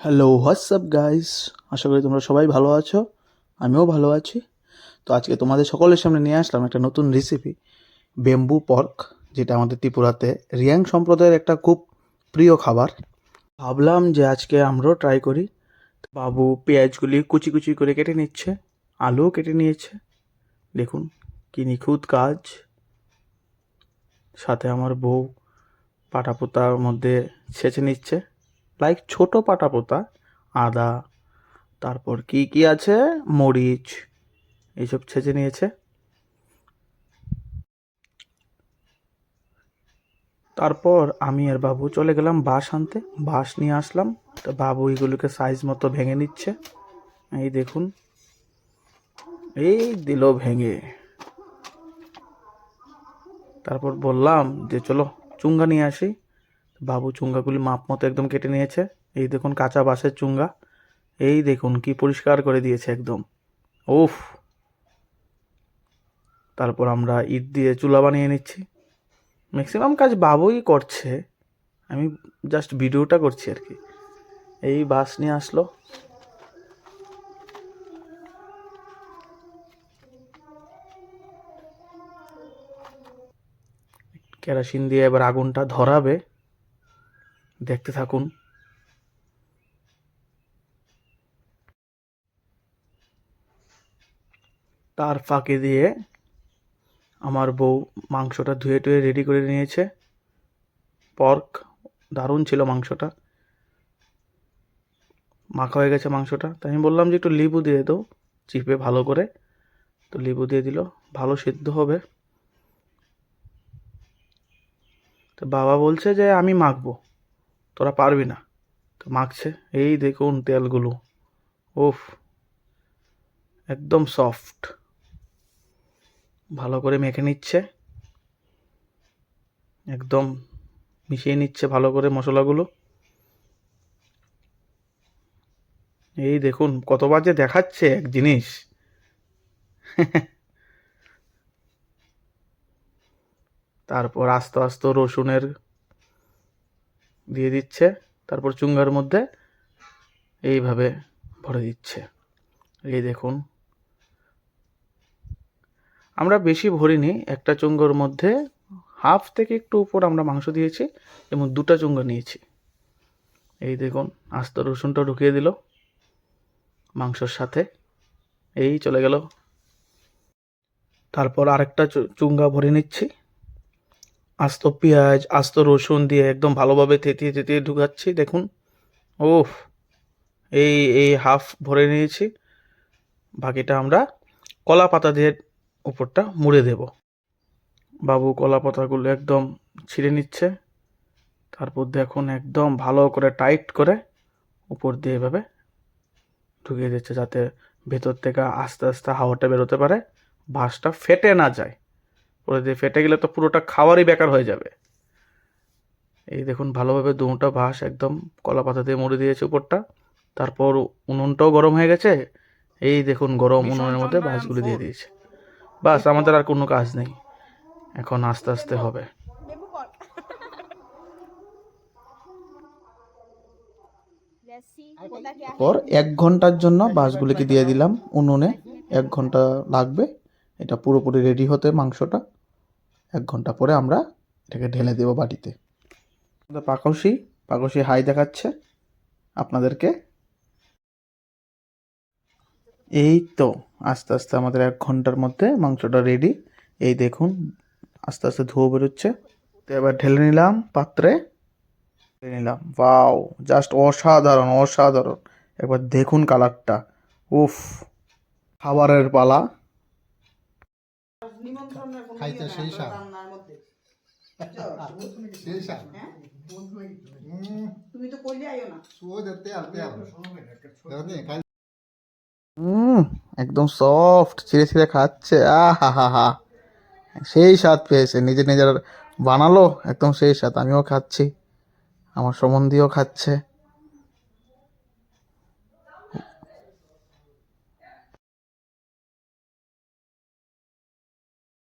Hello WhatsApp guys, আশা করি তোমরা সবাই ভালো আছো। আমিও ভালো আছি। তো আজকে তোমাদের সকলের সামনে নিয়ে আসলাম একটা নতুন রেসিপি, বেম্বু পর্ক, যেটা আমাদের ত্রিপুরাতে রিয়াং সম্প্রদায়ের একটা খুব প্রিয় খাবার। ভাবলাম যে আজকে আমরাও ট্রাই করি। বাবু পেঁয়াজগুলি কুচি কুচি করে কেটে নিচ্ছে, আলুও কেটে নিয়েছে। দেখুন কি নিখুঁত কাজ। সাথে আমার বউ পাটাপোতার মধ্যে ছেঁচে নিচ্ছে, লাইক ছোট পাটাপোতা। আদা, তারপর কি কি আছে, মরিচ, এইসব ছেঁচে নিয়েছে। তারপর আমি আর বাবু চলে গেলাম বাঁশ আনতে, বাঁশ নিয়ে আসলাম। তো বাবু এইগুলোকে সাইজ মতো ভেঙে নিচ্ছে। এই দেখুন, এই দিল ভেঙে। তারপর বললাম যে চলো চুঙ্গা নিয়ে আসি। বাবু চুঙ্গাগুলি মাপ মতো একদম কেটে নিয়েছে। এই দেখুন কাঁচা বাঁশের চুঙ্গা। এই দেখুন কি পরিষ্কার করে দিয়েছে একদম। উফ। তারপর আমরা ইট দিয়ে চুলা বানিয়ে নিচ্ছি। ম্যাক্সিমাম কাজ বাবুই করছে, আমি জাস্ট ভিডিওটা করছি আর কি। এই বাস নিয়ে আসলো। কেরোসিন দিয়ে এবার আগুনটা ধরাবে, দেখতে থাকুন। তার ফাঁকে দিয়ে আমার বউ মাংসটা ধুয়ে টুয়ে রেডি করে নিয়েছে। পর্ক দারুণ ছিল মাংসটা, মাখা হয়ে গেছে মাংসটা। তাই আমি বললাম যে একটু লেবু দিয়ে দাও চিপে ভালো করে। তো লেবু দিয়ে দিল, ভালো সিদ্ধ হবে। তো বাবা বলছে যে আমি মাখবো, তোরা পারবি না। তো মাখছে। এই দেখুন তেলগুলো, উফ, একদম সফট। ভালো করে মেখে নিচ্ছে, একদম মিশিয়ে নিচ্ছে ভালো করে মশলাগুলো। এই দেখুন কতবার যে দেখাচ্ছে এক জিনিস। তারপর আস্তে আস্তে রসুনের দিয়ে দিচ্ছে, তারপর চুঙ্গার মধ্যে এইভাবে ভরে দিচ্ছে। এই দেখুন, আমরা বেশি ভরিনি, একটা চুঙ্গার মধ্যে হাফ থেকে একটু উপর আমরা মাংস দিয়েছি এবং দুটা চুঙ্গা নিয়েছি। এই দেখুন আস্ত রসুনটা ঢুকিয়ে দিল মাংসর সাথে, এই চলে গেল। তারপর আরেকটা চুঙ্গা ভরে নিচ্ছি, আস্ত পেঁয়াজ আস্ত রসুন দিয়ে একদম ভালোভাবে থেতিয়ে থেতিয়ে ঢুকাচ্ছি। দেখুন, ওফ, এই এই হাফ ভরে নিয়েছি। বাকিটা আমরা কলা পাতা দিয়ে উপরটা মুড়ে দেব। বাবু কলা পাতাগুলো একদম ছিঁড়ে নিচ্ছে। তারপর দেখুন একদম ভালো করে টাইট করে উপর দিয়ে এভাবে ঢুকিয়ে দিচ্ছে, যাতে ভেতর থেকে আস্তে আস্তে হাওয়াটা বেরোতে পারে, বাঁশটা ফেটে না যায়। পরে দিয়ে ফেটে গেলে তো পুরোটা খাওয়ারই বেকার হয়ে যাবে। এই দেখুন ভালোভাবে দুটা বাঁশ একদম কলা পাতা দিয়ে মুড়ে দিয়েছে উপরটা। তারপর উনুনটাও গরম হয়ে গেছে। এই দেখুন গরম উনুনের মধ্যে বাঁশগুলি দিয়ে দিয়েছে। বাস, আমাদের আর কোনো কাজ নেই, এখন আস্তে আস্তে হবে। পর 1 ঘন্টার জন্য বাঁশগুলিকে দিয়ে দিলাম উনুনে। 1 ঘন্টা লাগবে এটা পুরোপুরি রেডি হতে মাংসটা। 1 ঘন্টা পরে আমরা এটাকে ঢেলে দেবো বাটিতে। পাকসি পাকসি হাই দেখাচ্ছে আপনাদেরকে। এই তো আস্তে আস্তে আমাদের 1 ঘন্টার মধ্যে মাংসটা রেডি। এই দেখুন আস্তে আস্তে ধুয়ো বেরোচ্ছে। তো এবার ঢেলে নিলাম পাত্রে, ঢেলে নিলাম। ওয়াও, জাস্ট অসাধারণ অসাধারণ। একবার দেখুন কালারটা, উফ। খাবারের পালা। খাইতে সেই স্বাদ, সেই স্বাদ। তুমি তো কইলে আইও না সুদে তেল তেল দেখনি খাই। একদম সফট, ছিঁড়ে ছিঁড়ে খাচ্ছে। আহা হা হা, সেই স্বাদ পেয়েছে। নিজের নিজের বানালো, একদম সেই স্বাদ। আমিও খাচ্ছি, আমার সম্বন্ধীও খাচ্ছে।